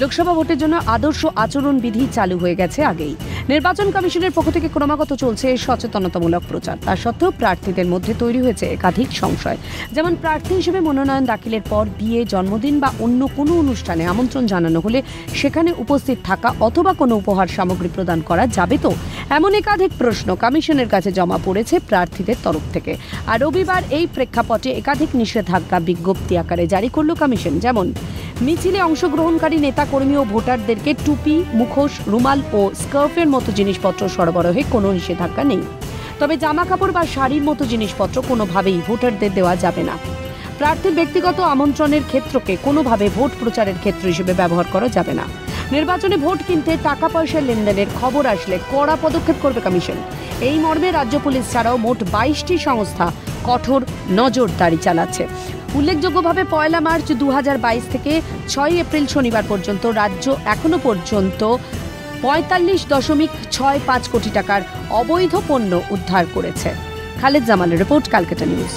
লোকসভা ভোটের জন্য আদর্শ আচরণবিধি চালু হয়ে গেছে আগেই। নির্বাচন কমিশনের পক্ষ থেকে ক্রমাগত চলছে সচেতনতামূলক প্রচার। তা সত্ত্বেও প্রার্থীদের মধ্যে তৈরি হয়েছে একাধিক সংশয়। যেমন প্রার্থী হিসেবে মনোনয়ন দাখিলের পর বিয়ে, জন্মদিন বা অন্য কোনো অনুষ্ঠানে আমন্ত্রণ জানানো হলে সেখানে উপস্থিত থাকা অথবা কোনো উপহার সামগ্রী প্রদান করা যাবে তো? এমন একাধিক প্রশ্ন কমিশনের কাছে জমা পড়েছে প্রার্থীদের তরফ থেকে। আর রবিবার এই প্রেক্ষাপটে একাধিক নিষেধাজ্ঞা বিজ্ঞপ্তি আকারে জারি করল কমিশন। যেমন মিছিলে অংশগ্রহণকারী নেতাকর্মী ও ভোটারদেরকে টুপি, মুখোশ, রুমাল ও স্কার্ফের মতো জিনিসপত্র সরবরাহে কোনো নিষেধাজ্ঞা নেই। তবে জামা কাপড় বা শাড়ির মতো জিনিসপত্র কোনোভাবেই ভোটারদের দেওয়া যাবে না। প্রার্থীর ব্যক্তিগত আমন্ত্রণের ক্ষেত্রকে কোনোভাবে ভোট প্রচারের ক্ষেত্র হিসেবে ব্যবহার করা যাবে না। নির্বাচনে ভোট কিনতে টাকা পয়সার লেনদেনের খবর আসলে কড়া পদক্ষেপ করবে কমিশন। এই মর্মে রাজ্য পুলিশ ছাড়াও মোট 22টি সংস্থা কঠোর নজরদারি চালাচ্ছে। উল্লেখযোগ্যভাবে 1 মার্চ 2022 থেকে 6 এপ্রিল শনিবার পর্যন্ত রাজ্য এখনো পর্যন্ত 45.65 কোটি টাকার অবৈধ পণ্য উদ্ধার করেছে। খালেদ জামালের রিপোর্ট, ক্যালকাটা নিউজ।